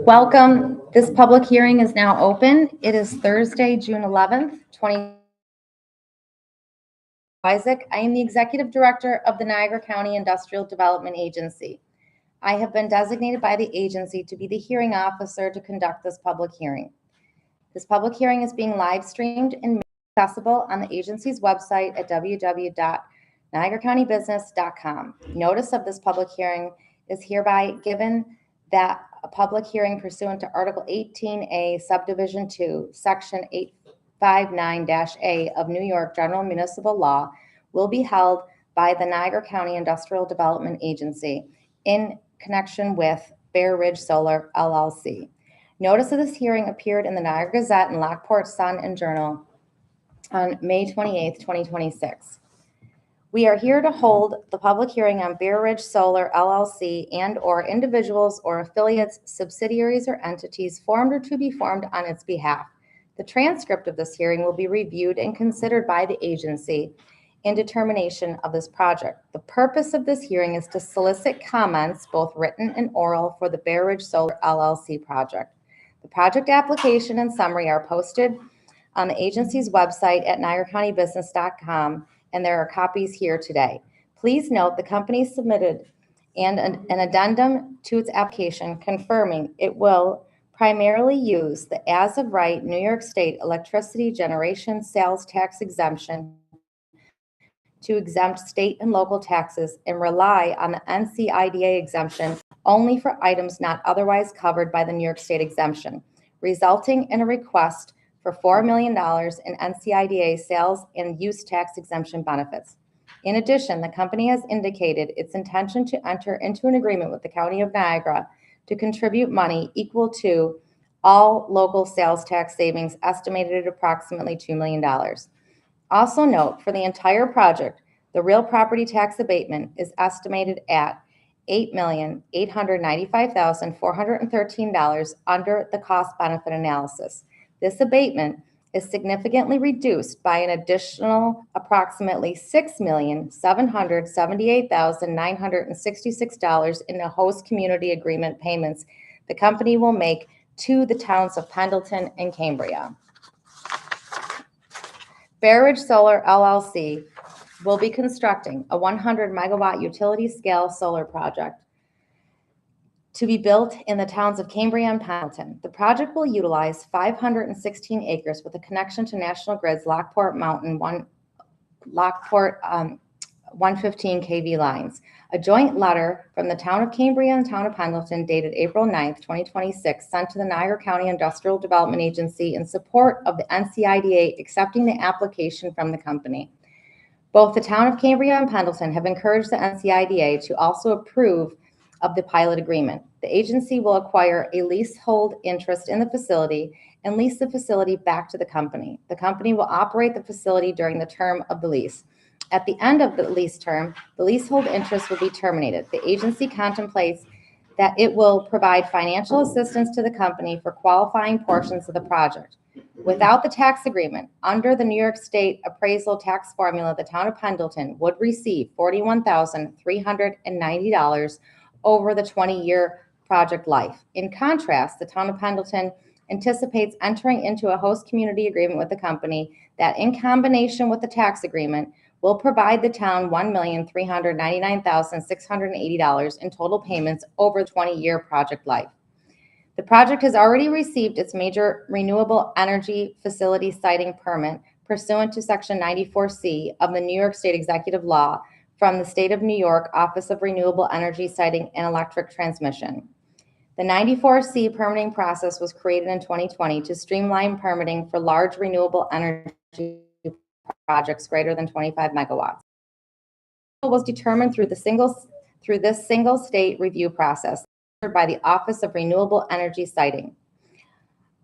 Welcome. This public hearing is now open. It is Thursday, June 11th, 2020. Isaac. I am the Executive Director of the Niagara County Industrial Development Agency. I have been designated by the agency to be the hearing officer to conduct this public hearing. This public hearing is being live streamed and made accessible on the agency's website at www.niagaracountybusiness.com. Notice of this public hearing is hereby given that a public hearing pursuant to Article 18A, Subdivision 2, Section 859-A of New York General Municipal Law will be held by the Niagara County Industrial Development Agency in connection with Bear Ridge Solar, LLC. Notice of this hearing appeared in the Niagara Gazette and Lockport Sun and Journal on May 28, 2026. We are here to hold the public hearing on Bear Ridge Solar, LLC and/or individuals or affiliates, subsidiaries, or entities formed or to be formed on its behalf. The transcript of this hearing will be reviewed and considered by the agency in determination of this project. The purpose of this hearing is to solicit comments, both written and oral, for the Bear Ridge Solar, LLC project. The project application and summary are posted on the agency's website at niagaracountybusiness.com, and there are copies here today. Please note the company submitted an addendum to its application confirming it will primarily use the as-of-right New York State electricity generation sales tax exemption to exempt state and local taxes and rely on the NCIDA exemption only for items not otherwise covered by the New York State exemption, resulting in a request for $4 million in NCIDA sales and use tax exemption benefits. In addition, the company has indicated its intention to enter into an agreement with the County of Niagara to contribute money equal to all local sales tax savings, estimated at approximately $2 million. Also note, for the entire project, the real property tax abatement is estimated at $8,895,413 under the cost-benefit analysis. This abatement is significantly reduced by an additional approximately $6,778,966 in the host community agreement payments the company will make to the towns of Pendleton and Cambria. Bear Ridge Solar, LLC will be constructing a 100 megawatt utility scale solar project to be built in the towns of Cambria and Pendleton. The project will utilize 516 acres with a connection to National Grid's Lockport 115 kV lines. A joint letter from the town of Cambria and town of Pendleton dated April 9th, 2026, sent to the Niagara County Industrial Development Agency in support of the NCIDA accepting the application from the company. Both the town of Cambria and Pendleton have encouraged the NCIDA to also approve of the pilot agreement. The agency will acquire a leasehold interest in the facility and lease the facility back to the company. The company will operate the facility during the term of the lease. At the end of the lease term, the leasehold interest will be terminated. The agency contemplates that it will provide financial assistance to the company for qualifying portions of the project. Without the tax agreement, under the New York State appraisal tax formula, the town of Pendleton would receive $41,390 over the 20-year project life. In contrast, the town of Pendleton anticipates entering into a host community agreement with the company that, in combination with the tax agreement, will provide the town $1,399,680 in total payments over the 20-year project life. The project has already received its major renewable energy facility siting permit pursuant to Section 94C of the New York State Executive Law from the State of New York Office of Renewable Energy Siting and Electric Transmission. The 94C permitting process was created in 2020 to streamline permitting for large renewable energy projects greater than 25 megawatts. It was determined through this single state review process by the Office of Renewable Energy Siting.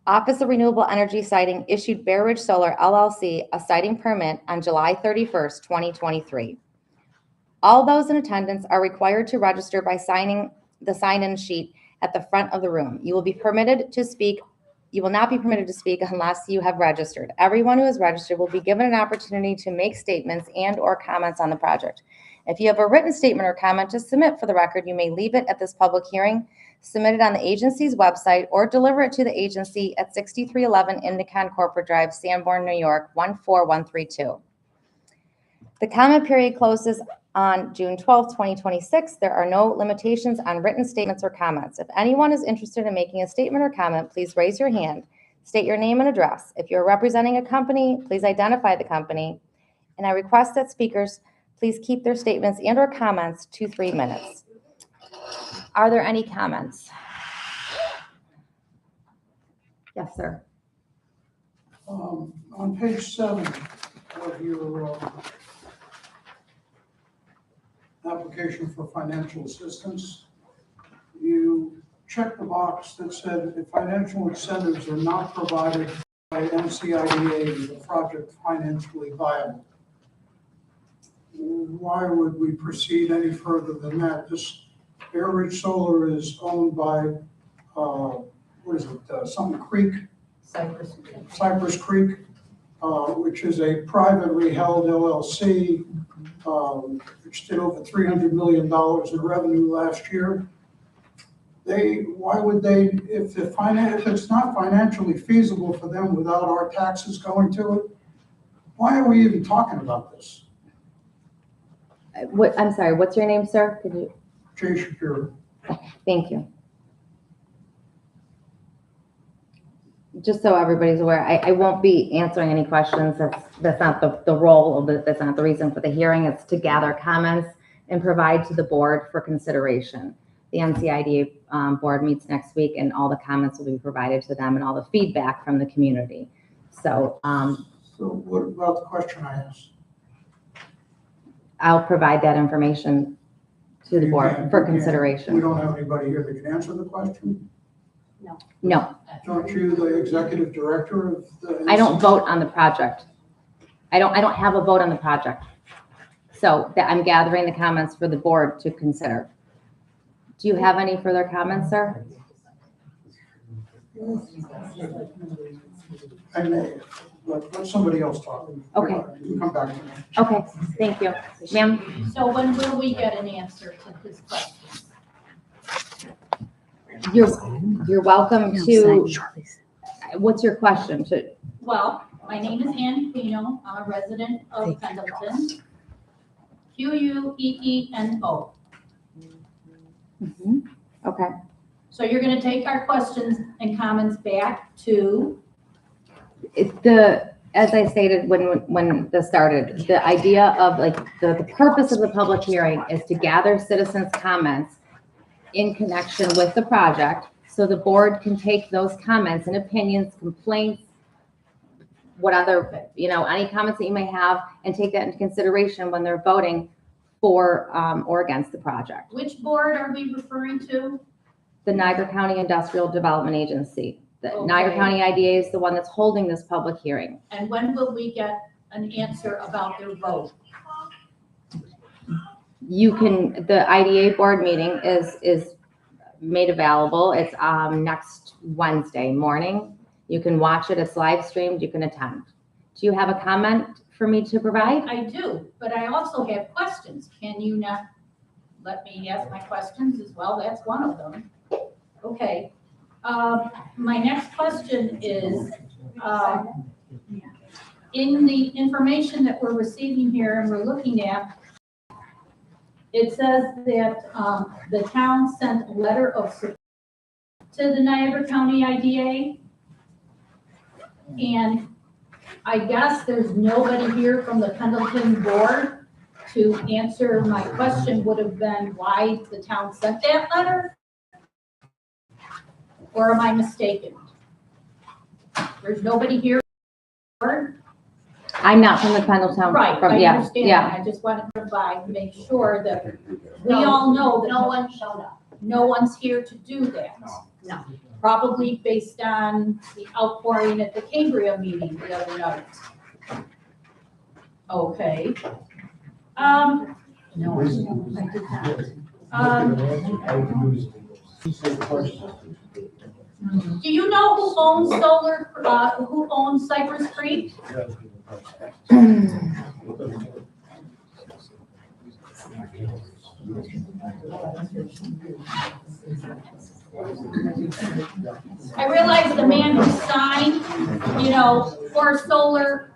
Office of Renewable Energy Siting issued Bear Ridge Solar, LLC a siting permit on July 31st, 2023. All those in attendance are required to register by signing the sign-in sheet at the front of the room. You will not be permitted to speak unless you have registered. Everyone who is registered will be given an opportunity to make statements and/or comments on the project. If you have a written statement or comment to submit for the record, you may leave it at this public hearing, submit it on the agency's website, or deliver it to the agency at 6311 Indicon Corporate Drive, Sanborn, New York, 14132. The comment period closes on June 12, 2026. There are no limitations on written statements or comments. If anyone is interested in making a statement or comment, please raise your hand. State your name and address. If you're representing a company, please identify the company. And I request that speakers please keep their statements and or comments to 3 minutes. Are there any comments? Yes, sir. On page 7 of your application for financial assistance, you checked the box that said if financial incentives are not provided by NCIDA, is the project financially viable? Why would we proceed any further than that? This Air Ridge Solar is owned by, something Creek? Cypress Creek, which is a privately held LLC, which did over $300 million in revenue last year. Why would they, if it's not financially feasible for them without our taxes going to it, why are we even talking about this? I'm sorry, what's your name, sir? Could you? Jay Shapiro. Thank you. Just so everybody's aware, I won't be answering any questions. That's not the role of that's not the reason for the hearing. It's to gather comments and provide to the board for consideration. The NCIDA board meets next week, and all the comments will be provided to them and all the feedback from the community. So, So what about the question I asked? I'll provide that information to the board for consideration. We don't have anybody here that can answer the question? No. Aren't you the executive director of the? I don't vote on the project. I don't have a vote on the project. So I'm gathering the comments for the board to consider. Do you have any further comments, sir? I may, but let somebody else talk. Okay. You can come back to me. Okay, thank you. Ma'am? So when will we get an answer to his questions? You're welcome to, what's your question? Well, my name is Ann Quino. I'm a resident of Pendleton. Queeno. Okay. So you're going to take our questions and comments back to? As I stated when this started, the idea of the purpose of the public hearing is to gather citizens' comments in connection with the project, so the board can take those comments and opinions, complaints, what other, any comments that you may have, and take that into consideration when they're voting for or against the project. Which board are we referring to? The Niagara County Industrial Development Agency. The Okay. Niagara County IDA is the one that's holding this public hearing. And when will we get an answer about their vote? The IDA board meeting is made available. It's next Wednesday morning. You can watch it. It's live streamed. You can attend. Do you have a comment for me to provide? I do, but I also have questions. Can you not let me ask my questions as well? That's one of them. Okay. My next question is, in the information that we're receiving here and we're looking at, it says that the town sent a letter of support to the Niagara County IDA. And I guess there's nobody here from the Pendleton board to answer my question. Would have been why the town sent that letter? Or am I mistaken? There's nobody here. I'm not from the Pendleton. Right, I Yeah, understand. yeah. I just want to provide, make sure that we all know that no one showed up. No one's here to do that. No. Probably based on the outpouring at the Cambria meeting the other night. Okay. No, I did not. Do you know who owns who owns Cypress Creek? I realize the man who signed, for the solar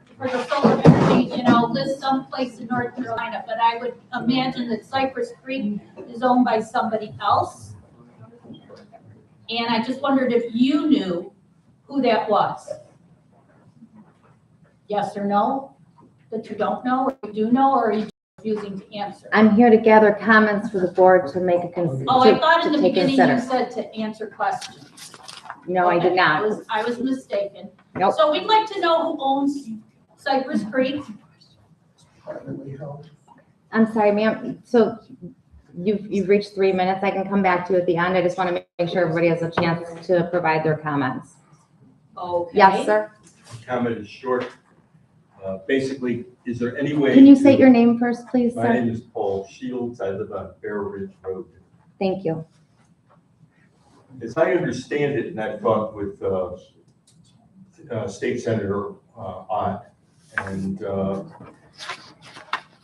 energy, lives someplace in North Carolina, but I would imagine that Cypress Creek is owned by somebody else. And I just wondered if you knew who that was. Yes or no? That you don't know, or you do know, or are you refusing to answer? I'm here to gather comments for the board to make a Oh, I thought in the beginning you said to answer questions. No, I did not. I was mistaken. Nope. So we'd like to know who owns Cypress Creek. Privately held. I'm sorry, ma'am. So you've reached 3 minutes. I can come back to you at the end. I just want to make sure everybody has a chance to provide their comments. Okay. Yes, sir. Comment is short. Basically, is there any way? Can you state your name first, please, My sir? name is Paul Shields. I live on Bear Ridge Road. Thank you. As I understand it, and I've talked with State Senator Ott, and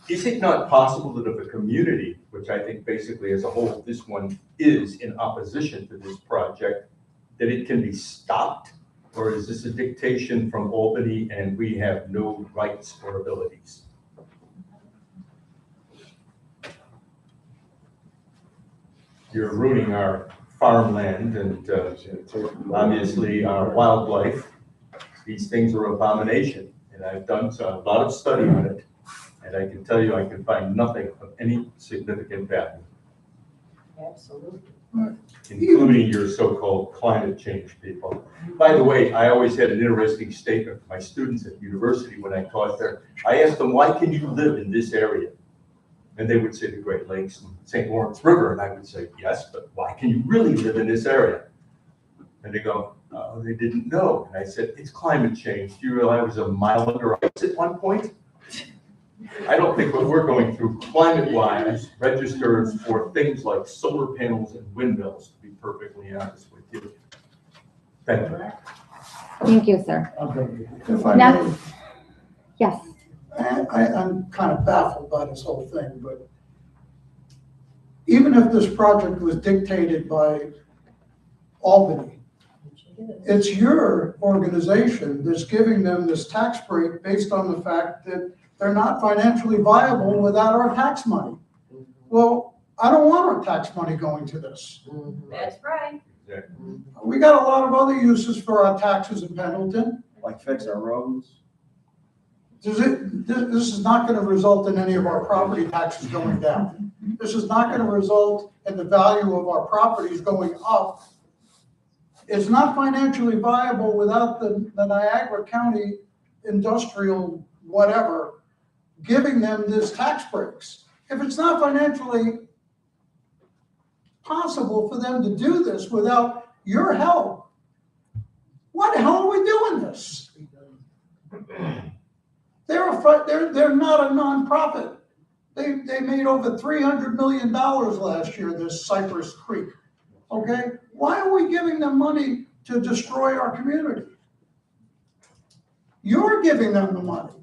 is it not possible that if a community, which I think basically as a whole, this one is in opposition to this project, that it can be stopped? Or is this a dictation from Albany and we have no rights or abilities? You're ruining our farmland and obviously our wildlife. These things are abomination, and I've done a lot of study on it, and I can tell you I can find nothing of any significant value. Absolutely. Including your so-called climate change people. By the way, I always had an interesting statement for my students at university when I taught there. I asked them, why can you live in this area? And they would say the Great Lakes and St. Lawrence River. And I would say, yes, but why can you really live in this area? And they go, oh, they didn't know. And I said, it's climate change. Do you realize I was a mile under ice at one point? I don't think what we're going through climate-wise registers for things like solar panels and windmills, to be perfectly honest with you. Thank you. Thank you, sir. If I Now- may, Yes. I'm kind of baffled by this whole thing, but even if this project was dictated by Albany, it's your organization that's giving them this tax break based on the fact that they're not financially viable without our tax money. Well, I don't want our tax money going to this. That's right. We got a lot of other uses for our taxes in Pendleton. Like fix our roads. This is not going to result in any of our property taxes going down. This is not going to result in the value of our properties going up. It's not financially viable without the Niagara County industrial whatever giving them this tax breaks. If it's not financially possible for them to do this without your help, why the hell are we doing this? They're not a nonprofit. They made over $300 million last year, this Cypress Creek. Okay? Why are we giving them money to destroy our community? You're giving them the money.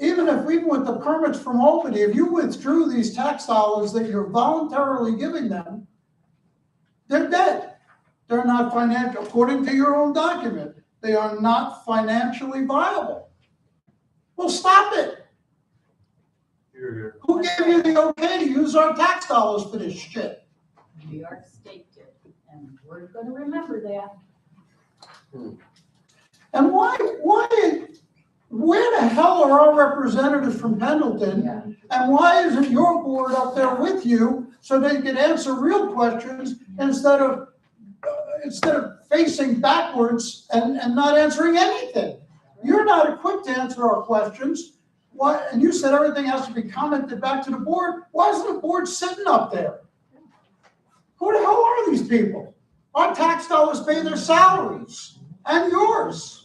Even with the permits from Albany, if you withdrew these tax dollars that you're voluntarily giving them, they're dead. They're not financial, according to your own document, they are not financially viable. Well, stop it. Who gave you the okay to use our tax dollars for this shit? New York State did, and we're going to remember that. And where the hell are our representatives from Pendleton? And why isn't your board up there with you so they can answer real questions instead of facing backwards and not answering anything? You're not equipped to answer our questions. Why? And you said everything has to be commented back to the board. Why isn't the board sitting up there? Who the hell are these people? Our tax dollars pay their salaries and yours.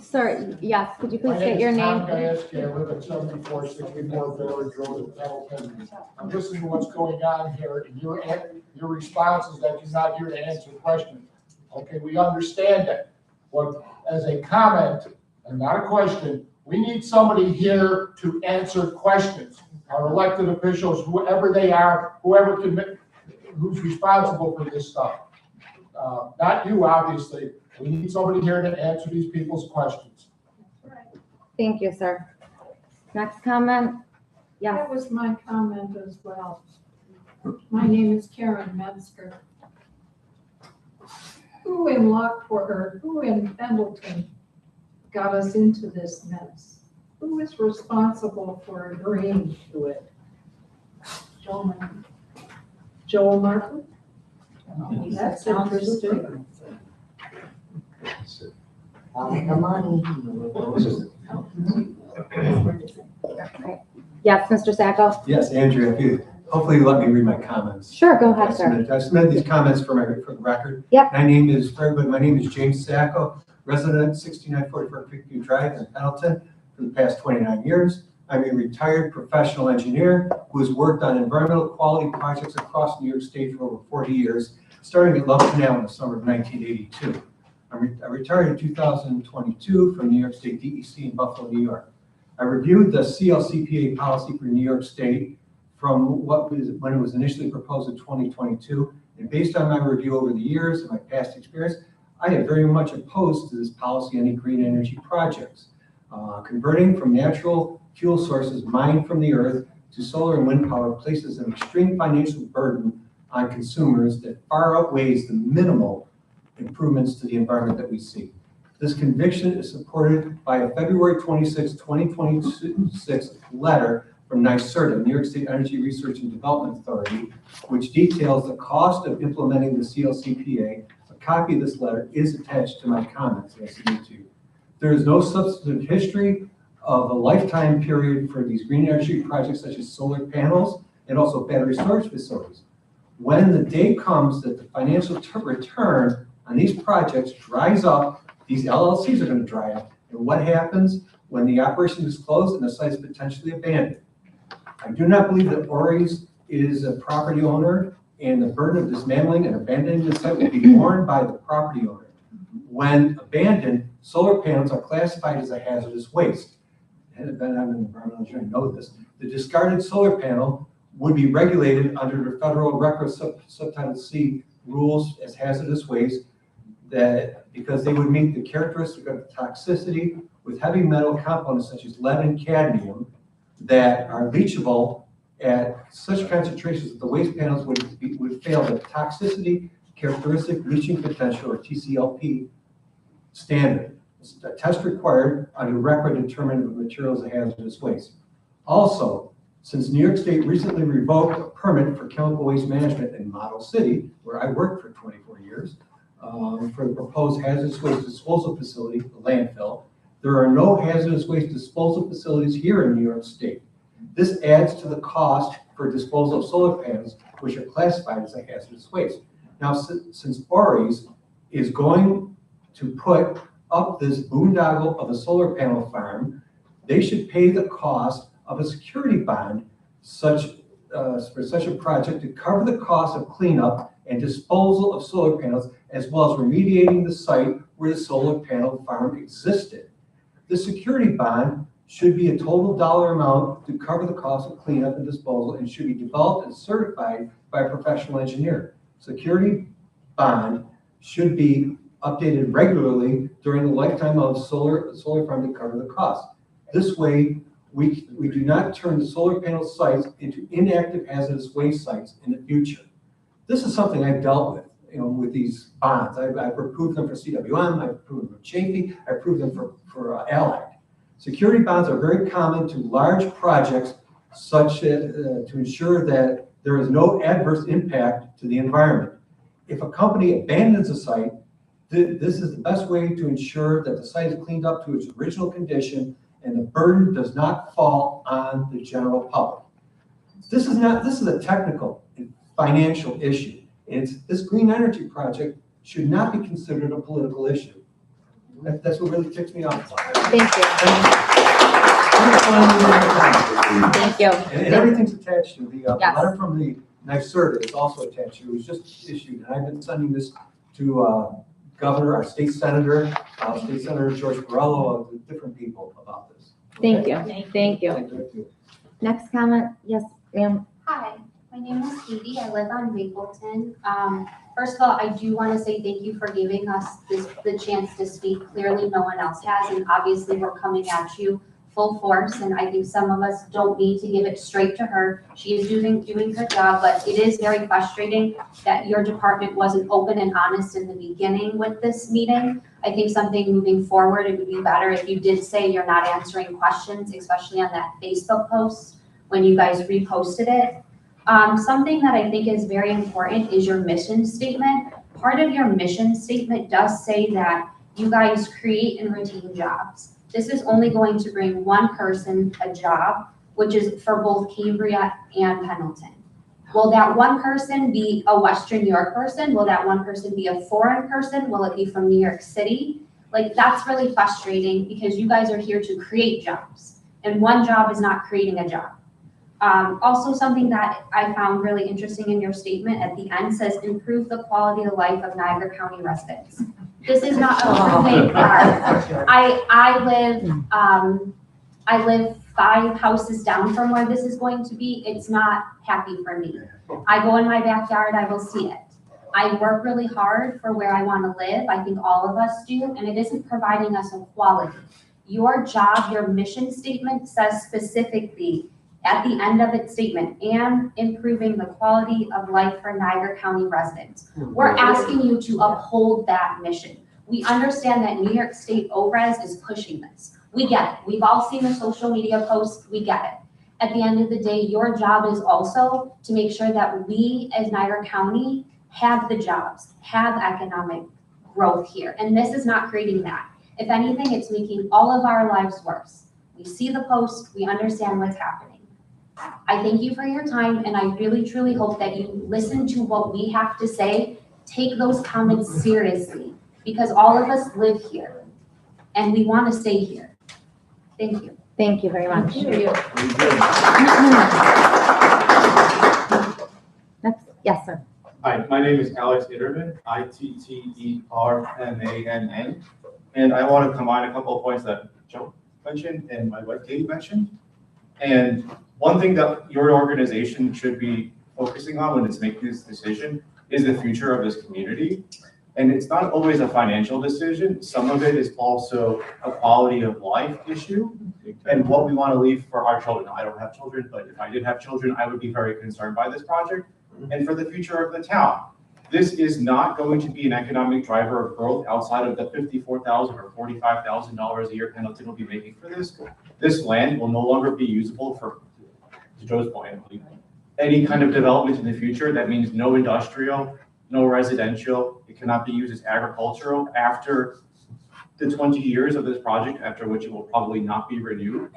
Sir, yes, could you please state your name? My name is Tom Gajewski. I live at 7464 Village Road in Pendleton. I'm listening to what's going on here, and your response is that you're not here to answer questions. Okay, we understand that. But as a comment, and not a question, We need somebody here to answer questions. Our elected officials, whoever they are, who's responsible for this stuff. Not you, obviously. We need somebody here to answer these people's questions. Thank you, sir. Next comment? Yes. That was my comment as well. My name is Karen Metzger. Who in Lockport, or who in Pendleton got us into this mess? Who is responsible for agreeing to it? Joel Martin. Joel Martin? That's interesting. The money. Yes, Mr. Sacco? Yes, Andrea, if you, hopefully you let me read my comments. Sure, go ahead, sir. I submitted these comments for the record. Yep. My name is James Sacco, resident 6944 Creekview Drive in Pendleton for the past 29 years. I'm a retired professional engineer who has worked on environmental quality projects across New York State for over 40 years, starting at Love Canal in the summer of 1982. I retired in 2022 from New York State DEC in Buffalo, New York. I reviewed the CLCPA policy for New York State from when it was initially proposed in 2022, and based on my review over the years and my past experience, I am very much opposed to this policy on any green energy projects. Converting from natural fuel sources mined from the earth to solar and wind power places an extreme financial burden on consumers that far outweighs the minimal improvements to the environment that we see. This conviction is supported by a February 26, 2026 letter from NYSERDA, New York State Energy Research and Development Authority, which details the cost of implementing the CLCPA. A copy of this letter is attached to my comments that I submitted to you. There is no substantive history of a lifetime period for these green energy projects such as solar panels and also battery storage facilities. When the day comes that the financial return on these projects dries up, these LLCs are going to dry up. And what happens when the operation is closed and the site is potentially abandoned? I do not believe that Ori's is a property owner, and the burden of dismantling and abandoning the site will be borne by the property owner. When abandoned, solar panels are classified as a hazardous waste. And I'm an environmental engineer, I know this. The discarded solar panel would be regulated under the federal record subtitle C rules as hazardous waste, because they would meet the characteristic of toxicity with heavy metal components such as lead and cadmium that are leachable at such concentrations that the waste panels would fail the toxicity characteristic leaching potential, or TCLP, standard. It's a test required under record determined of materials of hazardous waste. Also, since New York State recently revoked a permit for chemical waste management in Model City, where I worked for 24 years, for the proposed hazardous waste disposal facility, the landfill, there are no hazardous waste disposal facilities here in New York State. This adds to the cost for disposal of solar panels, which are classified as a hazardous waste. Now, since Ori's is going to put up this boondoggle of a solar panel farm, they should pay the cost of a security bond for such a project to cover the cost of cleanup and disposal of solar panels, as well as remediating the site where the solar panel farm existed. The security bond should be a total dollar amount to cover the cost of cleanup and disposal, and should be developed and certified by a professional engineer. Security bond should be updated regularly during the lifetime of solar farm to cover the cost. This way, we do not turn the solar panel sites into inactive hazardous waste sites in the future. This is something I've dealt with, with these bonds. I've approved them for CWM, I've approved them for Chafee, I've approved them for Allied. Security bonds are very common to large projects, such as to ensure that there is no adverse impact to the environment. If a company abandons a site, this is the best way to ensure that the site is cleaned up to its original condition and the burden does not fall on the general public. This is a technical and financial issue. And this green energy project should not be considered a political issue. That's what really ticks me off. Thank you. Thank you. And everything's attached to the Yes. letter from the NYSERDA is also attached. It was just issued, and I've been sending this to Governor, our State Senator George Borrello, different people about this. Thank you. Thank you. Thank you. Next comment, yes, ma'am. Hi, my name is Katie. I live on Mapleton. First of all, I do want to say thank you for giving us the chance to speak. Clearly, no one else has, and obviously we're coming at you full force, and I think some of us don't need to give it straight to her. She is doing her job, but it is very frustrating that your department wasn't open and honest in the beginning with this meeting. I think something moving forward, it would be better if you did say you're not answering questions, especially on that Facebook post when you guys reposted it. Something that I think is very important is your mission statement. Part of your mission statement does say that you guys create and retain jobs. This is only going to bring one person a job, which is for both Cambria and Pendleton. Will that one person be a Western New York person? Will that one person be a foreign person? Will it be from New York City? Like, that's really frustrating because you guys are here to create jobs, and one job is not creating a job. Also, something that I found really interesting in your statement at the end says, improve the quality of life of Niagara County residents. This is not improving I live 5 houses down from where this is going to be. It's not happy for me. I go in my backyard, I will see it. I work really hard for where I want to live. I think all of us do, and it isn't providing us a quality. Your job, your mission statement says specifically at the end of its statement, and improving the quality of life for Niagara County residents. We're asking you to uphold that mission. We understand that New York State ORES is pushing this. We get it. We've all seen the social media posts. We get it. At the end of the day, your job is also to make sure that we as Niagara County have the jobs, have economic growth here. And this is not creating that. If anything, it's making all of our lives worse. We see the post, we understand what's happening. I thank you for your time, and I really, truly hope that you listen to what we have to say. Take those comments seriously, because all of us live here, and we want to stay here. Thank you. Thank you very much. Next, yes, sir. Hi, my name is Alex Itterman, Ittermann, and I want to combine a couple of points that Joe mentioned and my wife Katie mentioned. And one thing that your organization should be focusing on when it's making this decision is the future of this community. And it's not always a financial decision. Some of it is also a quality of life issue and what we want to leave for our children. I don't have children, but if I did have children, I would be very concerned by this project and for the future of the town. This is not going to be an economic driver of growth outside of the $54,000 or $45,000 a year Pendleton will be making for this. This land will no longer be usable for, to Joe's point, any kind of development in the future. That means no industrial, no residential. It cannot be used as agricultural after the 20 years of this project, after which it will probably not be renewed.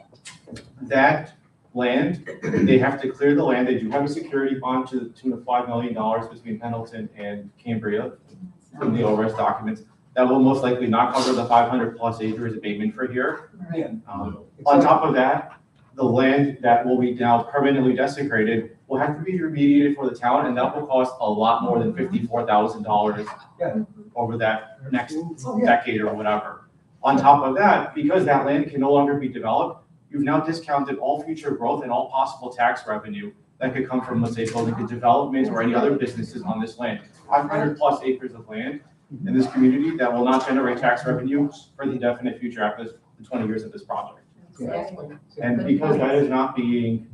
That land, they have to clear the land. They do have a security bond to the tune of $5 million between Pendleton and Cambria from the ORES documents. That will most likely not cover the 500+ acres abatement for here. On top of that, the land that will be now permanently desecrated will have to be remediated for the town, and that will cost a lot more than $54,000 over that next decade or whatever. On top of that, because that land can no longer be developed, you've now discounted all future growth and all possible tax revenue that could come from, let's say, building a development or any other businesses on this land. 500+ acres of land in this community that will not generate tax revenue for the indefinite future after the 20 years of this project. And because that is not being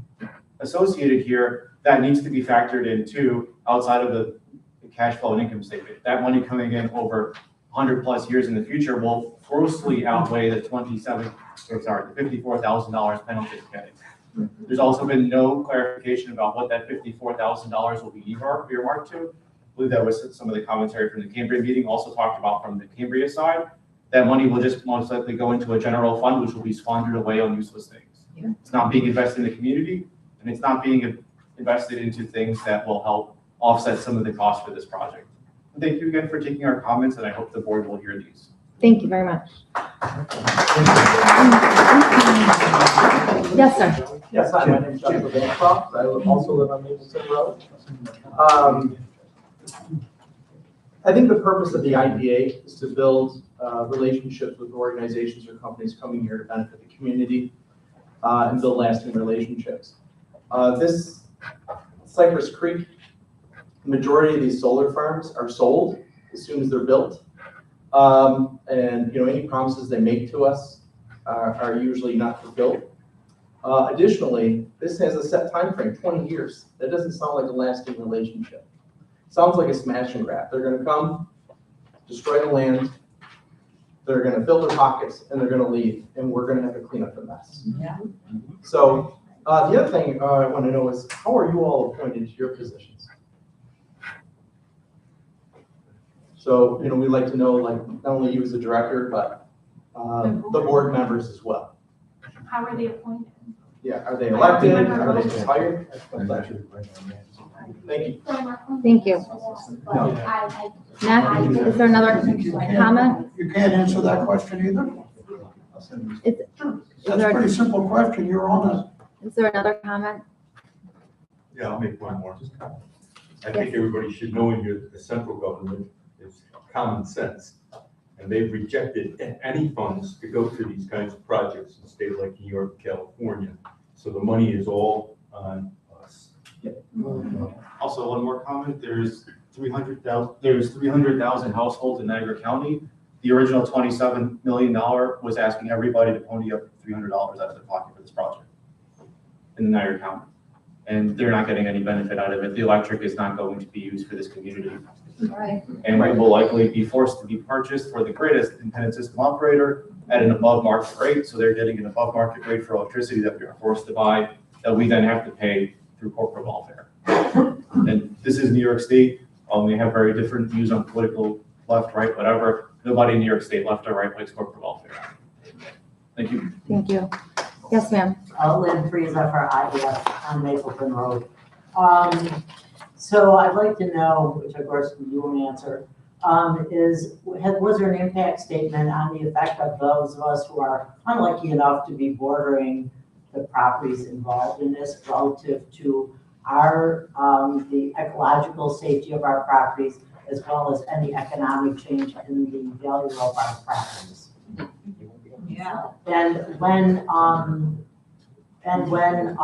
associated here, that needs to be factored in too, outside of the cash flow and income statement. That money coming in over 100+ years in the future will grossly outweigh the $54,000 penalty is getting. There's also been no clarification about what that $54,000 will be earmarked to. I believe that was some of the commentary from the Cambria meeting, also talked about from the Cambria side. That money will just most likely go into a general fund, which will be squandered away on useless things. It's not being invested in the community, and it's not being invested into things that will help offset some of the costs for this project. And thank you again for taking our comments, and I hope the board will hear these. Thank you very much. Yes, sir. Yes, hi, my name is Joshua Bancroft. I also live on Mapleton Road. I think the purpose of the IPA is to build relationships with organizations or companies coming here to benefit the community. and build lasting relationships. This Cypress Creek, the majority of these solar farms are sold as soon as they're built. And any promises they make to us are usually not fulfilled. Additionally, this has a set time frame, 20 years. That doesn't sound like a lasting relationship. Sounds like a smash and grab. They're gonna come, destroy the land, they're gonna fill their pockets, and they're gonna leave, and we're gonna have to clean up the mess. Yeah. So the other thing I want to know is, how are you all appointed to your positions? So, we'd like to know, like, not only you as a director, but the board members as well. How are they appointed? Yeah, are they elected? Are they just hired? Thank you. Thank you. Matt, is there another comment? You can't answer that question either? That's a pretty simple question. You're on Is there another comment? Yeah, I'll make one more. I think everybody should know in the central government is common sense. And they've rejected any funds to go to these kinds of projects in states like New York, California. So the money is all on us. Also, one more comment, there's 300,000 households in Niagara County. The original $27 million was asking everybody to pony up $300 out of their pocket for this project in Niagara County. And they're not getting any benefit out of it. The electric is not going to be used for this community. Right. And we will likely be forced to be purchased for the greatest independent system operator at an above market rate. So they're getting an above market rate for electricity that we are forced to buy, that we then have to pay through corporate welfare. And this is New York State. They have very different views on political left, right, whatever. Nobody in New York State, left or right, likes corporate welfare. Thank you. Thank you. Yes, ma'am. Lynn Frieza for IDF on Mapleton Road. So I'd like to know, which of course you won't answer, was there an impact statement on the effect of those of us who are unlucky enough to be bordering the properties involved in this relative to our, the ecological safety of our properties, as well as any economic change in the value of our properties? Yeah. And when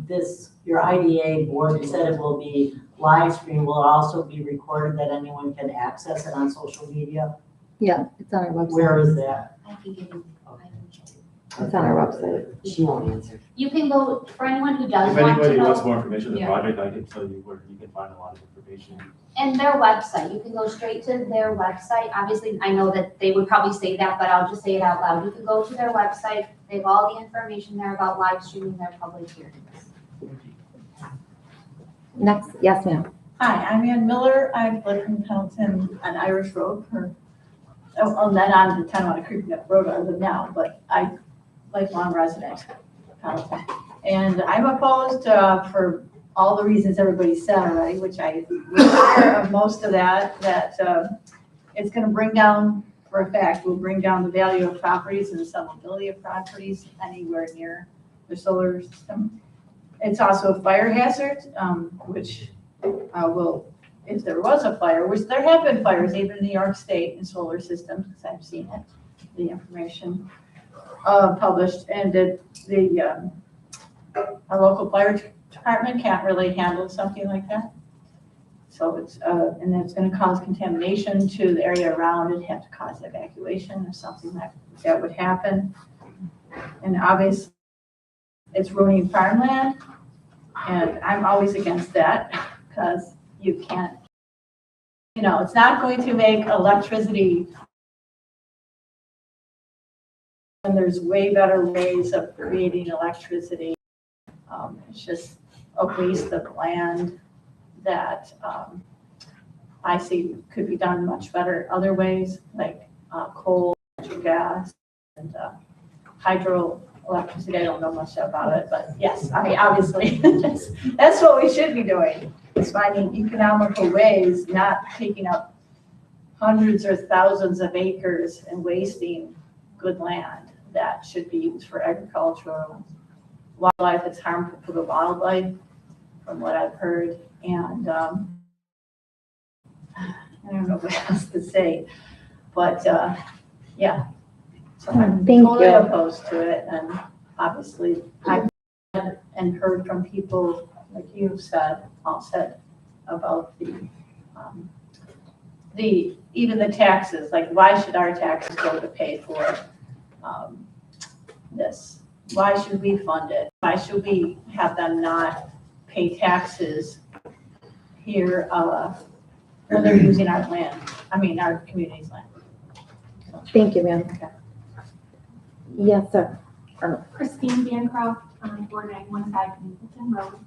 this, your IDA board, you said it will be live stream, will it also be recorded that anyone can access it on social media? Yeah, it's on our website. Where is that? I can give you. It's on our website. She won't answer. You can go, for anyone who does If want to anybody wants know, more information on the Yeah. project, I can tell you where you can find a lot of information. and their website, you can go straight to their website. Obviously, I know that they would probably say that, but I'll just say it out loud. You can go to their website. They have all the information there about live streaming their public hearings. Next, yes, ma'am. Hi, I'm Ann Miller. I've lived in Pendleton on Irish Road for, not on the Tonawanda Creek Road I live now, but I lifelong resident of Pendleton. And I'm opposed for all the reasons everybody said already, which I aware of most of that it's gonna bring down, for a fact, will bring down the value of properties and the sellability of properties anywhere near the solar system. It's also a fire hazard, which will, if there was a fire, which there have been fires even in New York State in solar systems, because I've seen it, the information published, and a local fire department can't really handle something like that. So it's, and it's gonna cause contamination to the area around it, have to cause evacuation or something like that would happen. And obviously, it's ruining farmland, and I'm always against that, because you can't, it's not going to make electricity. And there's way better ways of creating electricity. It's just a waste of land that I see could be done much better other ways, like coal, natural gas, and hydroelectricity. I don't know much about it, but yes, I mean, obviously, that's what we should be doing, is finding economical ways, not taking up hundreds or thousands of acres and wasting good land that should be used for agricultural. Wildlife, it's harmful for the wildlife, from what I've heard, and I don't know what else to say, but yeah. So I'm Thank totally you. opposed to it, and obviously, I've read and heard from people, like you've said, all said, about even the taxes, like why should our taxes go to pay for this? Why should we fund it? Why should we have them not pay taxes here when they're using our land, our community's land? Thank you, ma'am. Yes, sir. Christine Bancroft, 4915 Pendleton Road.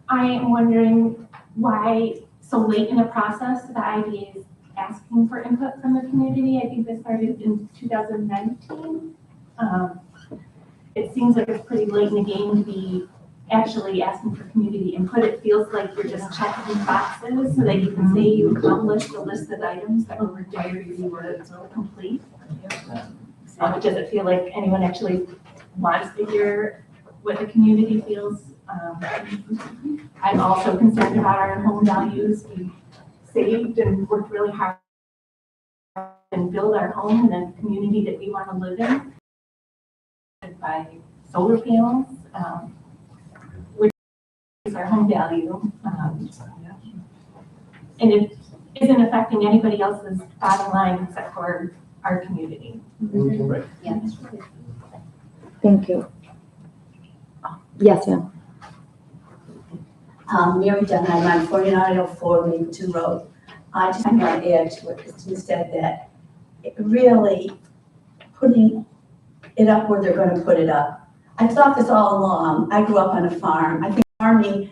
I am wondering why so late in the process the IDA is asking for input from the community. I think this started in 2019. It seems like it's pretty late in the game to be actually asking for community input. It feels like you're just checking boxes so that you can say you accomplished the list of items that were required you were complete. It doesn't feel like anyone actually wants to hear what the community feels. I'm also concerned about our home values. We saved and worked really hard and build our home in a community that we want to live in by solar panels, which is our home value. And it isn't affecting anybody else's bottom line except for our community. Right. Yeah. Thank you. Yes, ma'am. Mary Dunn, I'm on 4904 Mapleton Road. I just want to add to what Christine said, that it really putting it up where they're going to put it up. I thought this all along. I grew up on a farm. I think farming,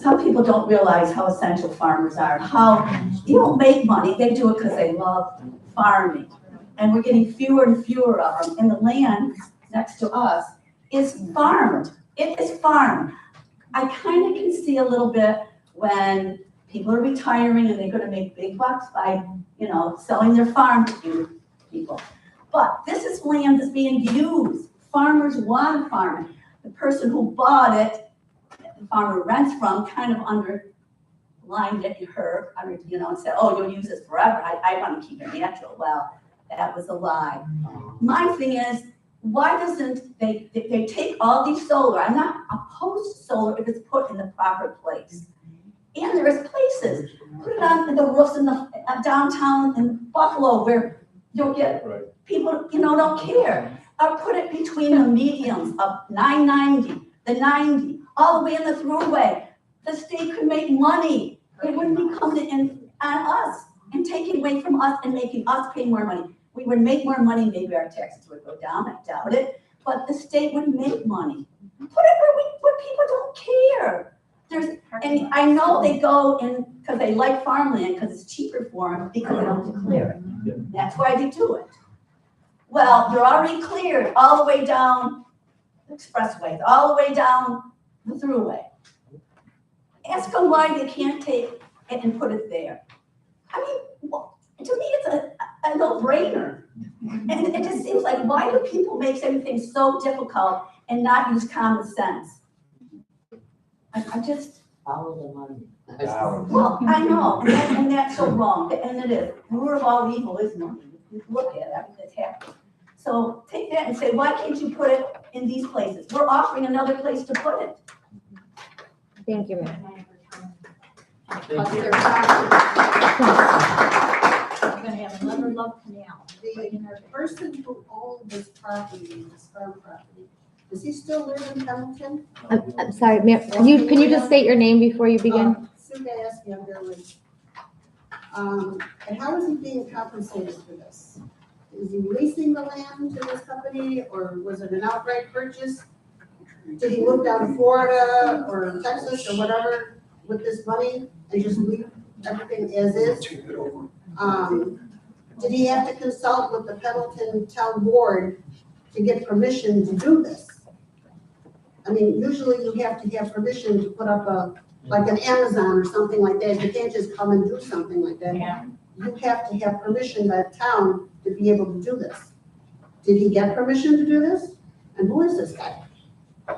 some people don't realize how essential farmers are, how you don't make money. They do it because they love farming. And we're getting fewer and fewer of them. And the land next to us is farmed. It is farmed. I kind of can see a little bit when people are retiring and they're going to make big bucks by, selling their farm to people. But this is land that's being used. Farmers want to farm it. The person who bought it, the farmer rents from, kind of underlined it, and said, oh, you'll use this forever. I want to keep it natural. Well, that was a lie. My thing is, why doesn't they take all these solar? I'm not opposed to solar if it's put in the proper place. And there's places, put it on the roofs in the downtown in Buffalo where you'll get people, don't care. Or put it between the mediums of 990, the 90, all the way in the throughway. The state could make money. It wouldn't be coming in on us and taking away from us and making us pay more money. We would make more money, maybe our taxes would go down, I doubt it, but the state would make money. Put it where people don't care. And I know they go in because they like farmland, because it's cheaper for them, because they don't declare it. That's why they do it. Well, they're already cleared all the way down the expressway, all the way down the throughway. Ask them why they can't take it and put it there. To me, it's a no-brainer. And it just seems like, why do people make everything so difficult and not use common sense? I just Follow the money. Well, I know, and that's so wrong, and it is. The root of all evil is money. You look at everything that's happening. So take that and say, why can't you put it in these places? We're offering another place to put it. Thank you, ma'am. We're gonna have another love canal. The person who owned this property, this farm property, does he still live in Pendleton? I'm sorry, ma'am. Can you just state your name before you begin? Sue Gass, Younger Lynch. And how is he being compensated for this? Is he leasing the land to this company, or was it an outright purchase? Did he move down to Florida or Texas or whatever with this money and just leave everything as is? Did he have to consult with the Pendleton Town Board to get permission to do this? Usually you have to have permission to put up like an Amazon or something like that. You can't just come and do something like that. Yeah. You have to have permission by the town to be able to do this. Did he get permission to do this? And who is this guy? I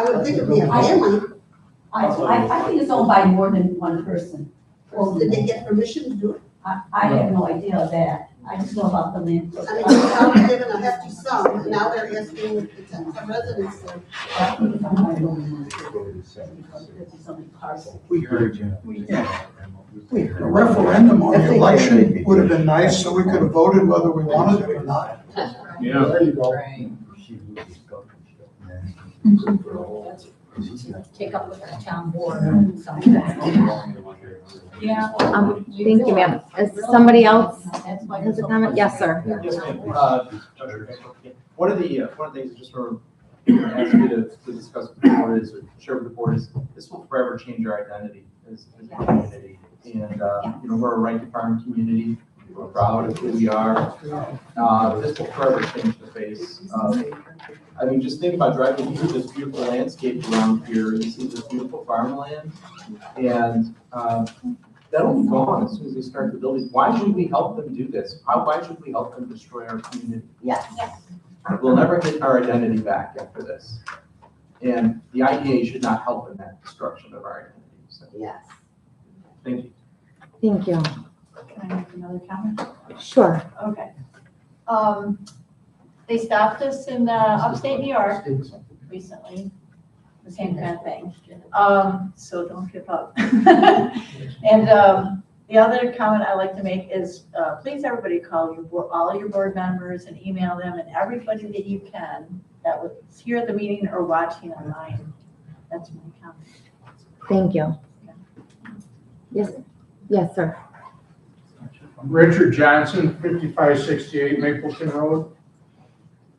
would think it'd be a family. I think it's owned by more than one person. Well, did they get permission to do it? I have no idea of that. I just know about the land. I mean, the town given a hefty sum, and now they're asking the residents to. We heard you. A referendum on the election would have been nice, so we could have voted whether we wanted it or not. Yeah. There you go. Take up with the town board or something. Yeah. Thank you, ma'am. Is somebody else has a comment? Yes, sir. Yes, ma'am. One of the things just for ask you to discuss with the board is, or share with the board is, this will forever change our identity as a community. And, we're a right to farm community. We're proud of who we are. This will forever change the face. I mean, just think about driving through this beautiful landscape around here, and you see this beautiful farmland. And, that'll be gone as soon as they start the building. Why should we help them do this? Why should we help them destroy our community? Yes. We'll never get our identity back after this. And the IDA should not help in that destruction of our identity. So, Yes. thank you. Thank you. Can I make another comment? Sure. Okay. They stopped us in upstate New York recently, the same kind of thing. So don't give up. And the other comment I like to make is, please everybody call all your board members and email them and everybody that you can that was here at the meeting or watching online. That's my comment. Thank you. Yes, yes, sir. Richard Johnson, 5568 Mapleton Road.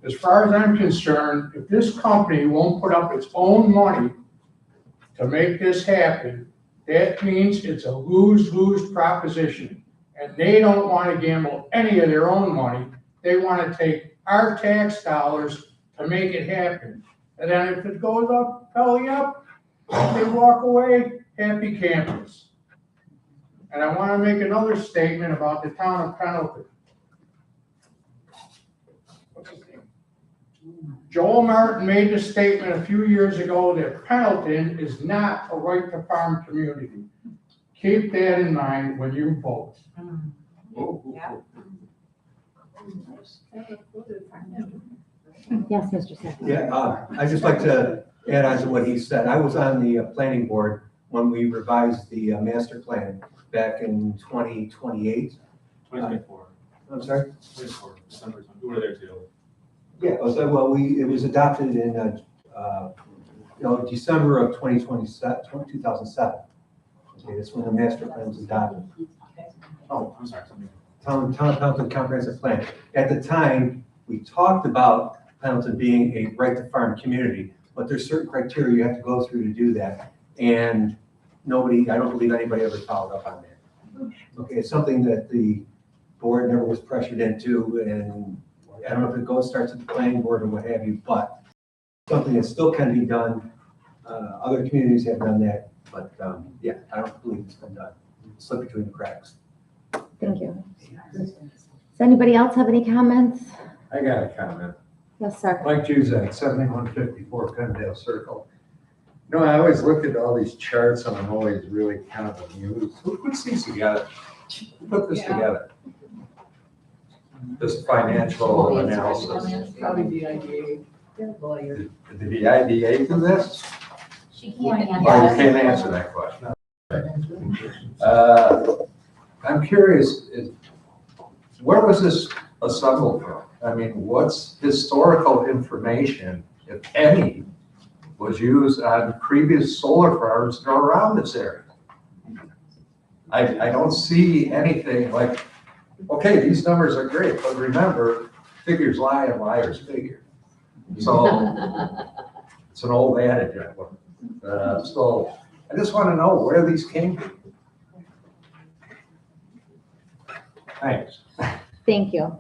As far as I'm concerned, if this company won't put up its own money to make this happen, that means it's a lose-lose proposition. And they don't want to gamble any of their own money. They want to take our tax dollars to make it happen. And then if it goes up, belly up, they walk away, happy campers. And I want to make another statement about the town of Pendleton. Joel Martin made the statement a few years ago that Pendleton is not a right to farm community. Keep that in mind when you vote. Yes, Mr. Sack. Yeah, I'd just like to add on to what he said. I was on the planning board when we revised the master plan back in 2028. 2024. I'm sorry? 24, December 20, you were there too. Yeah, it was adopted in, December of 2007. Okay, that's when the master plan was adopted. Oh, I'm sorry. Town Pendleton Comprehensive Plan. At the time, we talked about Pendleton being a right to farm community, but there's certain criteria you have to go through to do that. And I don't believe anybody ever followed up on that. Okay, it's something that the board never was pressured into, and I don't know if it starts at the planning board or what have you, but something that still can be done. Other communities have done that, but I don't believe it's been done. It slipped between the cracks. Thank you. Does anybody else have any comments? I got a comment. Yes, sir. Mike Juzak, 7154 Penndale Circle. I always look at all these charts and I'm always really kind of amused. Who puts these together? Who put this together? This financial analysis. Probably the IDA lawyer. Did the IDA do this? She can't Or answer. you can't answer that question. I'm curious, where was this assembled from? I mean, what's historical information, if any, was used on previous solar farms that are around this area? I don't see anything like, okay, these numbers are great, but remember, figures lie and liars figure. So it's an old adage, I think. So I just want to know where these came from. Thanks. Thank you.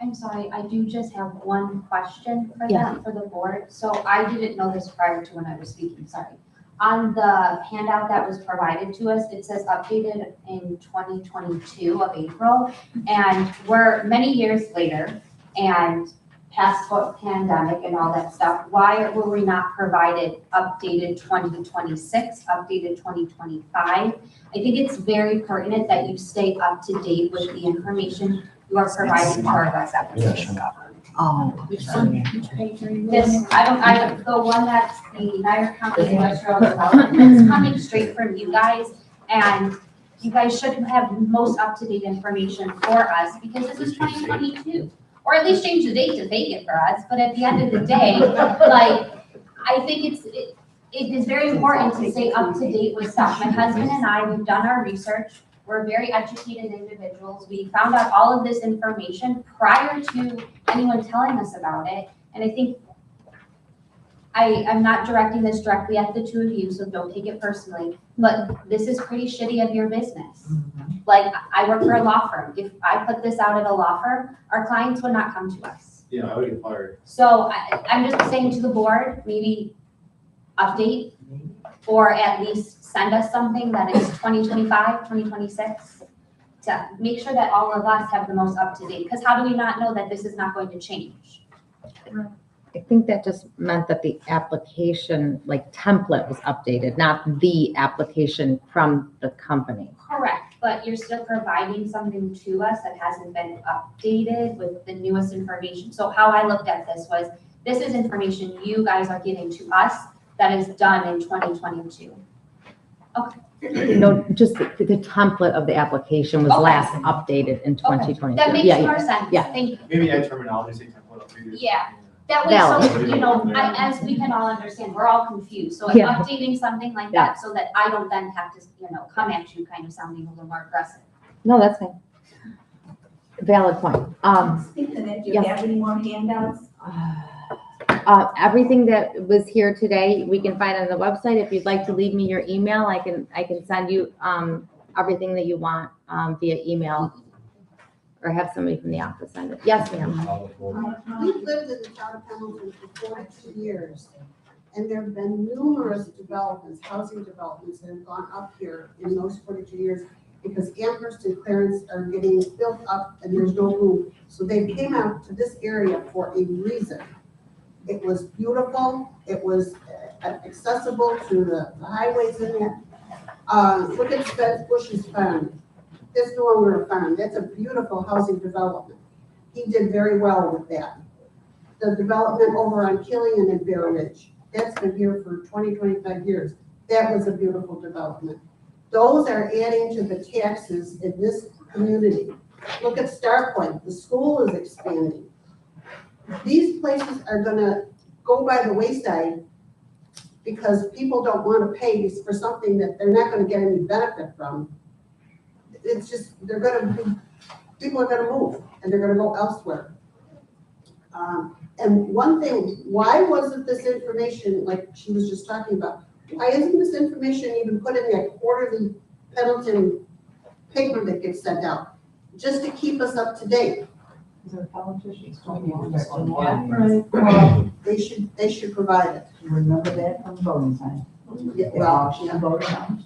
I'm sorry, I do just have one question for Yeah. for the board. So I didn't know this prior to when I was speaking, sorry. On the handout that was provided to us, it says updated in 2022 of April. And we're many years later, and past pandemic and all that stuff, why were we not provided updated 2026, updated 2025? I think it's very pertinent that you stay up to date with the information you are providing to our residents. Oh. This, the one that's the Niagara County Industrial Development, that's coming straight from you guys, and you guys should have most up-to-date information for us, because this is 2022. Or at least change the date to fake it for us, but at the end of the day, like, I think it is very important to stay up to date with stuff. My husband and I, we've done our research. We're very educated individuals. We found out all of this information prior to anyone telling us about it. And I think I'm not directing this directly at the two of you, so don't take it personally, but this is pretty shitty of your business. Like, I work for a law firm. If I put this out at a law firm, our clients would not come to us. Yeah, I would get fired. So I'm just saying to the board, maybe update, or at least send us something that is 2025, 2026, to make sure that all of us have the most up-to-date, because how do we not know that this is not going to change? I think that just meant that the application, like, template was updated, not the application from the company. Correct, but you're still providing something to us that hasn't been updated with the newest information. So how I looked at this was, this is information you guys are giving to us that is done in 2022. Okay. No, just the template of the appliation was Okay. last updated in 2022. That makes Yeah, more yeah. sense. Yeah. Thank you. Maybe add terminology, say template updated. Yeah. That way, so, you know, as we can all understand, we're all confused. So I'm Yeah. updating something like Yeah. that so that I don't then have to, you know, come at you kind of sounding a little more aggressive. No, that's fine. Valid point. Speaking of that, do you Yes. have any more handouts? Everything that was here today, we can find on the website. If you'd like to leave me your email, I can send you, everything that you want, via email, or have somebody from the office send it. Yes, ma'am. We've lived in the town of Pendleton for 42 years, and there have been numerous developments, housing developments that have gone up here in those 42 years, because Amherst and Clarence are getting built up and there's no room. So they came out to this area for a reason. It was beautiful, it was accessible to the highways in there. Look at Spence Bush's farm. That's no longer a farm, that's a beautiful housing development. He did very well with that. The development over on Killian and Bear Ridge, that's been here for 20, 25 years. That was a beautiful development. Those are adding to the taxes in this community. Look at Star Point, the school is expanding. These places are gonna go by the wayside because people don't wanna pay for something that they're not gonna get any benefit from. It's just, people are gonna move and they're gonna go elsewhere. And one thing, why wasn't this information, like she was just talking about, why isn't this information even put in that quarterly Pendleton paper that gets sent out? Just to keep us up to date. They should provide it. Remember that from voting time. Yeah, well, She voted on.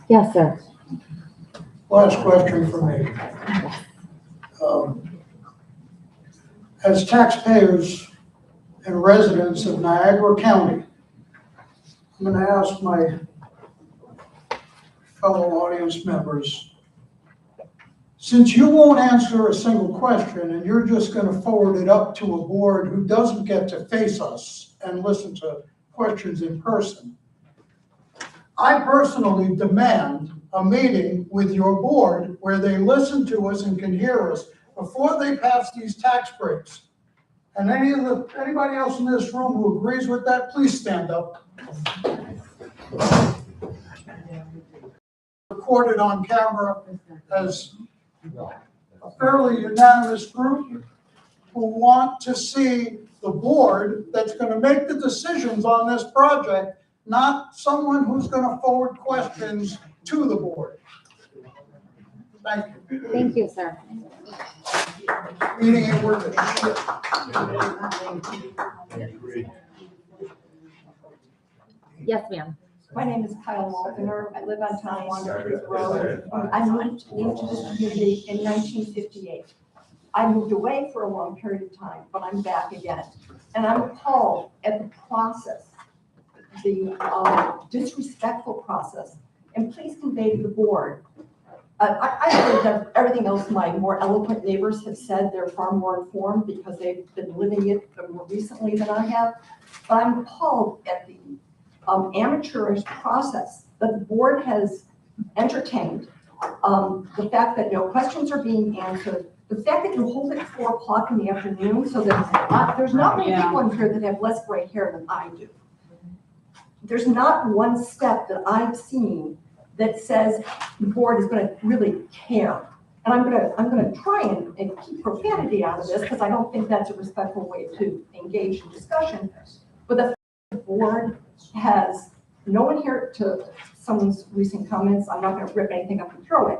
Yes, sir. Last question for me. As taxpayers and residents of Niagara County, I'm going to ask my fellow audience members, since you won't answer a single question and you're just going to forward it up to a board who doesn't get to face us and listen to questions in person, I personally demand a meeting with your board where they listen to us and can hear us before they pass these tax breaks. And anybody else in this room who agrees with that, please stand up. Recorded on camera as a fairly unanimous group who want to see the board that's going to make the decisions on this project, not someone who's going to forward questions to the board. Thank you. Thank you, sir. Meeting in order. Yes, ma'am. My name is Kyle Maltner. I live on Town Wander Creek Road. I moved into this community in 1958. I moved away for a long period of time, but I'm back again. And I'm appalled at the process, the disrespectful process. And please convey to the board, I heard that everything else my more eloquent neighbors have said. They're far more informed because they've been living it more recently than I have. But I'm appalled at the amateurish process that the board has entertained. The fact that no questions are being answered, the fact that you hold it at 4 o'clock in the afternoon so that there's not many people in here that have less gray hair than I do. There's not one step that I've seen that says the board is going to really care. And I'm going to try and keep profanity out of this because I don't think that's a respectful way to engage in discussion. But the board has no one here to someone's recent comments. I'm not going to rip anything up and throw it.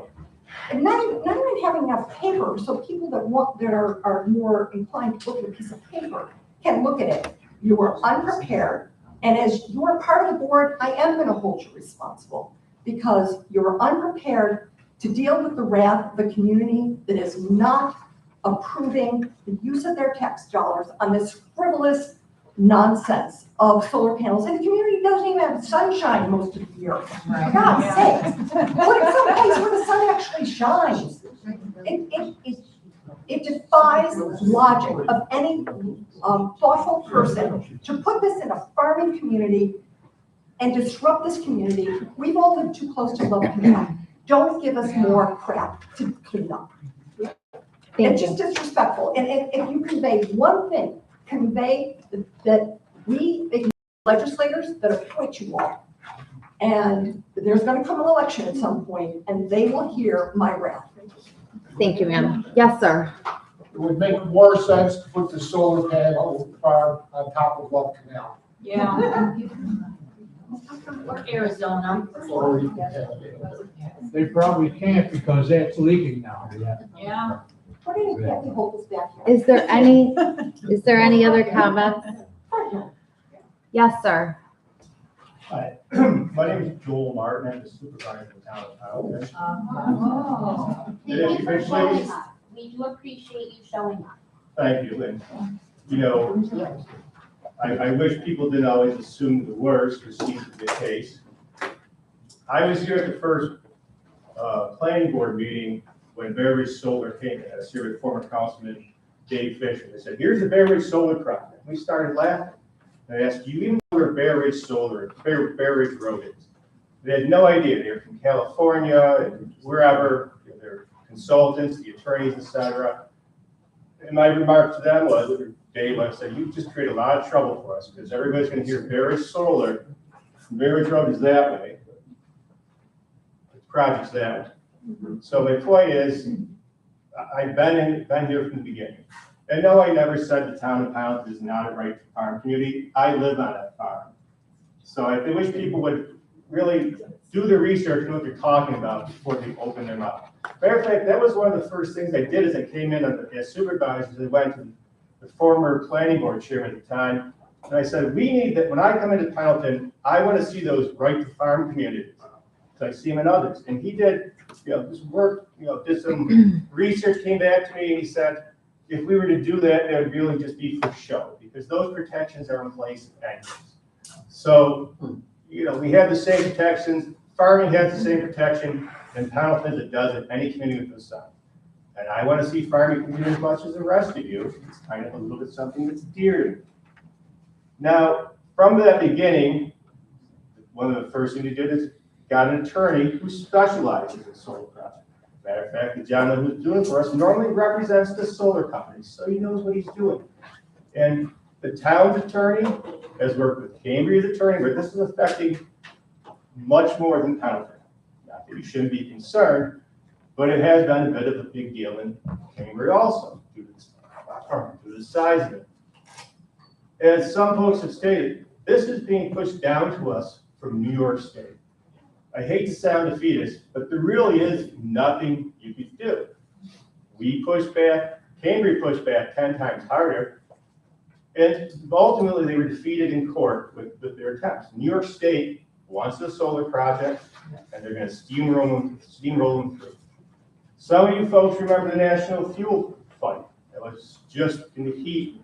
And not even having enough paper so people that are more inclined to look at a piece of paper can look at it. You were unprepared. And as you are part of the board, I am going to hold you responsible because you were unprepared to deal with the wrath of the community that is not approving the use of their tax dollars on this frivolous nonsense of solar panels. And the community doesn't even have sunshine most of the year. For God's sake, look at some place where the sun actually shines. It defies logic of any thoughtful person to put this in a farming community and disrupt this community. We've all lived too close to Love Canal. Don't give us more crap to clean up. It's just disrespectful. And if you convey one thing, convey that we legislators that appoint you all, and there's going to come an election at some point, and they will hear my wrath. Thank you, ma'am. Yes, sir. It would make more sense to put the solar panel farm on top of Love Canal. Yeah. Or Arizona. They probably can't because that's leaking now. Yeah. What do you think we hold this back here? Is there any other comments? Yes, sir. Hi, my name is Joel Martin. I'm the supervisor of the town of Pendleton. Thank you for showing up. We do appreciate you showing up. Thank you. And, you know, I wish people didn't always assume the worst, which seems to be the case. I was here at the first planning board meeting when Bear Ridge Solar came in. I was here with former councilman Dave Fisher. They said, here's the Bear Ridge Solar project. We started laughing. I asked, do you even know where Bear Ridge Solar, Bear Ridge Road is? They had no idea. They were from California and wherever. They're consultants, the attorneys, etc. And my remark to them was, Dave, I said, you just create a lot of trouble for us because everybody's going to hear Bear Ridge Solar. Bear Ridge Road is that way. The project's that way. So my point is, I've been here from the beginning. And no, I never said the town of Pendleton is not a right farm community. I live on that farm. So I wish people would really do the research and what they're talking about before they open their mouth. Matter of fact, that was one of the first things I did as I came in as supervisor. I went to the former planning board chairman at the time, and I said, we need that, when I come into Pendleton, I want to see those right to farm communities. So I see them in others. And he did, this work, did some research, came back to me, and he said, if we were to do that, it would really just be for show, because those protections are in place anyways. So, we have the same protections, farming has the same protection in Pendleton as it does in any community with the sun. And I want to see farming community as much as the rest of you. It's kind of a little bit something that's dear to me. Now, from that beginning, one of the first things we did is got an attorney who specializes in solar projects. Matter of fact, the gentleman who's doing it for us normally represents the solar company, so he knows what he's doing. And the town's attorney has worked with Cambridge's attorney, but this is affecting much more than Pendleton. Not that you shouldn't be concerned, but it has been a bit of a big deal in Cambridge also, due to the size of it. As some folks have stated, this is being pushed down to us from New York State. I hate to sound defeatist, but there really is nothing you could do. We pushed back, Cambridge pushed back 10 times harder, and ultimately they were defeated in court with their attempts. New York State wants a solar project, and they're gonna steamroll them through. Some of you folks remember the National Fuel Fund. That was just in the heat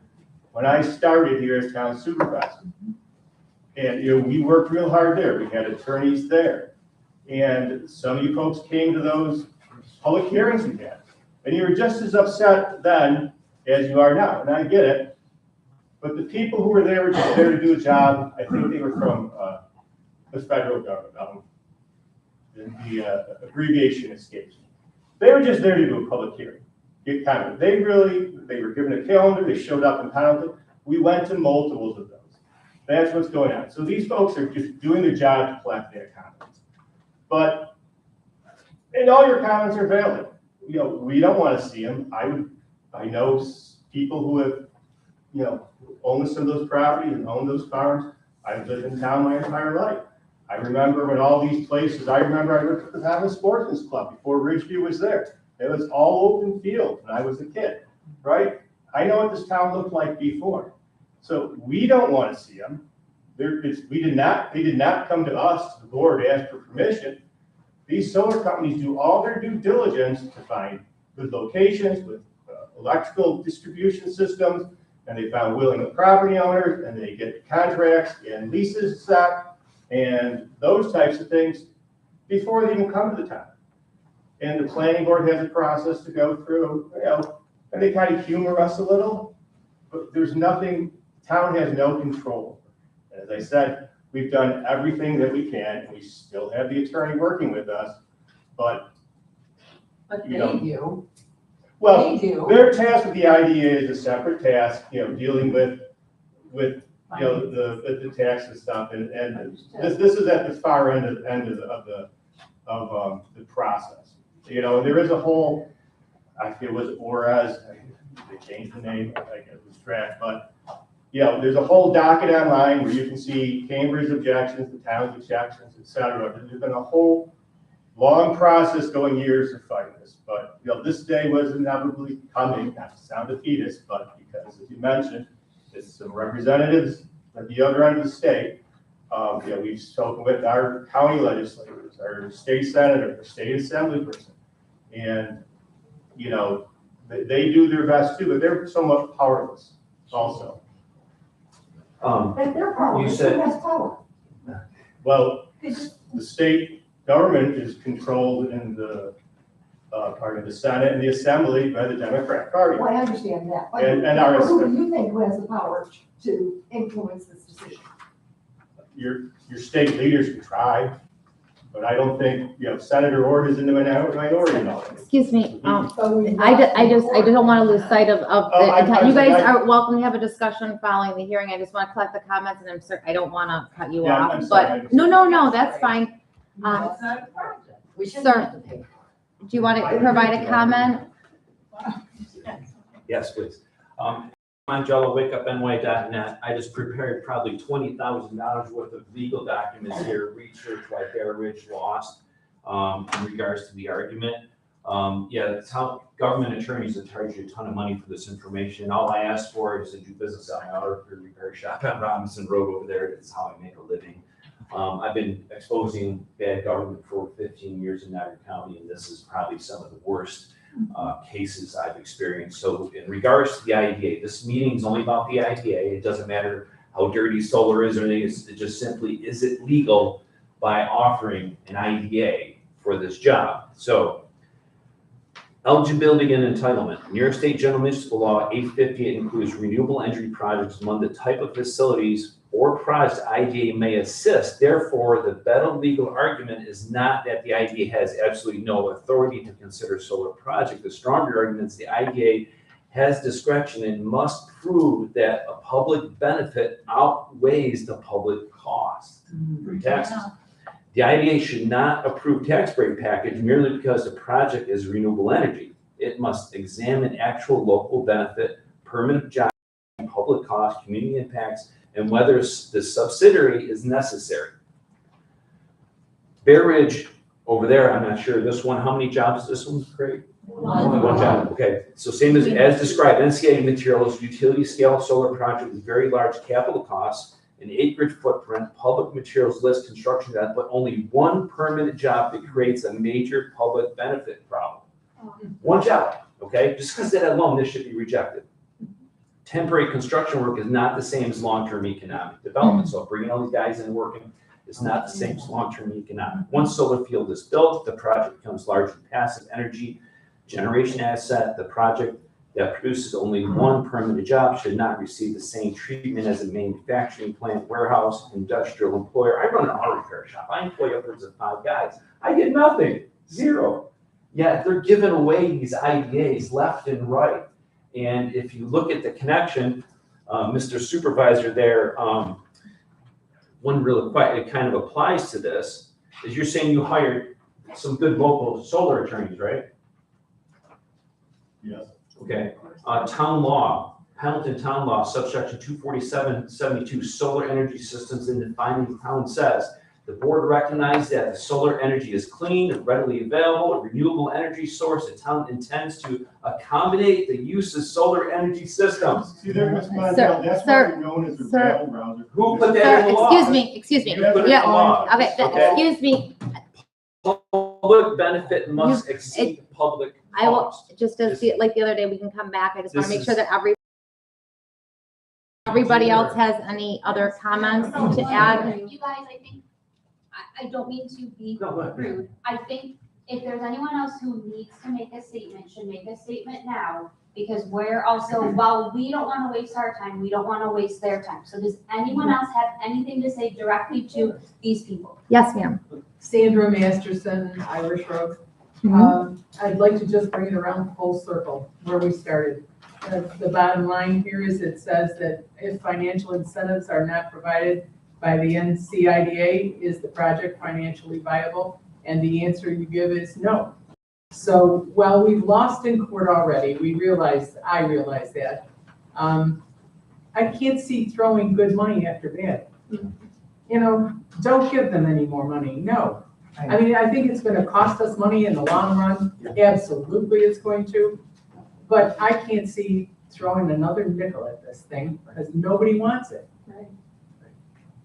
when I started here as town supervisor. And, we worked real hard there. We had attorneys there. And some of you folks came to those public hearings we had. And you were just as upset then as you are now, and I get it. But the people who were there were just there to do a job. I think they were from the federal government. The abbreviation escapes me. They were just there to do a public hearing. Get comment. They were given a calendar. They showed up in Pendleton. We went to multiples of those. That's what's going on. So these folks are just doing their job to collect their comments. And all your comments are valid. We don't want to see them. I know people who have, owned some of those properties and owned those farms. I've lived in town my entire life. I remember when all these places, I worked at the Pendleton Sportsman's Club before Ridgeview was there. It was all open field when I was a kid, right? I know what this town looked like before. So we don't want to see them. They did not come to us, to the board, to ask for permission. These solar companies do all their due diligence to find good locations with electrical distribution systems, and they found willing property owners, and they get contracts and leases set, and those types of things before they even come to the town. And the planning board has a process to go through, and they kind of humor us a little, but there's nothing, town has no control. As I said, we've done everything that we can, and we still have the attorney working with us, but they do. Well, They do. their task with the IDA is a separate task, dealing with the tax and stuff, and this is at the far end of the process. And there is a whole, I think it was ORAS, they changed the name, I guess it was trash, but there's a whole docket online where you can see Cambridge's objections, the town's objections, et cetera. There's been a whole long process going years of fighting this, but this day was inevitably coming, not to sound defeatist, but because, as you mentioned, there's some representatives at the other end of the state. We've spoken with our county legislators, our state senator, our state assembly person, and they do their best too, but they're somewhat powerless also. But they're powerless. You said- Who has power? Well, the state government is controlled in the part of the Senate and the Assembly by the Democrat Party. Well, I understand that. But And our- who do you think who has the power to influence this decision? Your state leaders can try, but I don't think, Senator Ord is in the minority in all of it. Excuse me, I just don't want to lose sight of you guys are welcome to have a discussion following the hearing. I just want to collect the comments, and I don't want to cut you Yeah, off, I'm sorry, but no, that's fine. That's not a project. We shouldn't Sir. have to pay. Do you want to provide a comment? Yes, please. I'm JelloWakeUpNY.net. I just prepared probably $20,000 worth of legal documents here, research like Bear Ridge lost in regards to the argument. It's how government attorneys that charge you a ton of money for this information. All I ask for is to do business at my auto repair shop on Robinson Road over there. It's how I make a living. I've been exposing bad government for 15 years in Niagara County, and this is probably some of the worst cases I've experienced. So in regards to the IDA, this meeting is only about the IDA. It doesn't matter how dirty solar is or anything. It just simply, is it legal by offering an IDA for this job? So eligibility and entitlement. New York State General Municipal Law 858 includes renewable energy projects among the type of facilities or projects IDA may assist. Therefore, the better legal argument is not that the IDA has absolutely no authority to consider solar project. The stronger argument is the IDA has discretion and must prove that a public benefit outweighs the public cost for taxes. The IDA should not approve tax break package merely because the project is renewable energy. It must examine actual local benefit, permanent job, public cost, community impacts, and whether the subsidiary is necessary. Bear Ridge over there, I'm not sure, this one, how many jobs this one create? One job, okay. So same as described, NCIDA materials, utility scale solar project with very large capital costs an acreage footprint, public materials list, construction, that, but only one permanent job that creates a major public benefit problem. One job, okay? Just because that alone, this should be rejected. Temporary construction work is not the same as long-term economic development. So bringing all these guys in working is not the same as long-term economic. Once solar field is built, the project becomes largely passive energy generation asset. The project that produces only one permanent job should not receive the same treatment as a manufacturing plant, warehouse, industrial employer. I run an auto repair shop. I employ upwards of 5 guys. I get nothing, zero. Yet they're giving away these IDAs left and right. And if you look at the connection, Mr. Supervisor there, one real quick, it kind of applies to this, is you're saying you hired some good local solar attorneys, right? Yes. Okay, town law, Pendleton Town Law, subsection 247.72, solar energy systems in defining the town says, the board recognizes that the solar energy is clean and readily available, a renewable energy source. The town intends to accommodate the use of solar energy systems. See, there, Ms. Mondale, that's Sir, why we're known as the sir. battlegrounds. Who put that in the law? Excuse me. You put it in the Yeah, law. okay, Okay. excuse me. Public benefit must exceed public I will, cost. just as, like the other day, we can come back. I just want to This make sure is- that everybody else has any other comments to add. You guys, I think, I don't mean to be No, go ahead. rude. I think if there's anyone else who needs to make a statement, should make a statement now. Because we're also, while we don't want to waste our time, we don't want to waste their time. So does anyone else have anything to say directly to these people? Yes, ma'am. Sandra Masterson, Irish Road. I'd like to just bring it around full circle where we started. The bottom line here is it says that if financial incentives are not provided by the NCIDA, is the project financially viable? And the answer you give is no. So while we've lost in court already, I realize that. I can't see throwing good money after bad. You know, don't give them any more money, no. I mean, I think it's gonna cost us money in the long run, absolutely it's going to. But I can't see throwing another nickel at this thing, because nobody wants it.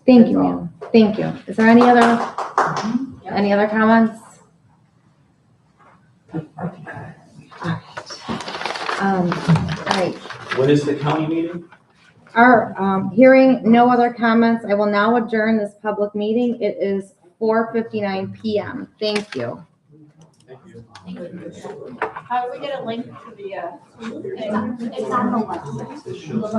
Thank you, ma'am. Thank you. Is there any other comments? All right. When is the county meeting? Our hearing no other comments. I will now adjourn this public meeting. It is 4:59 PM. Thank you. How do we get a link to the, It's on the website. This shows-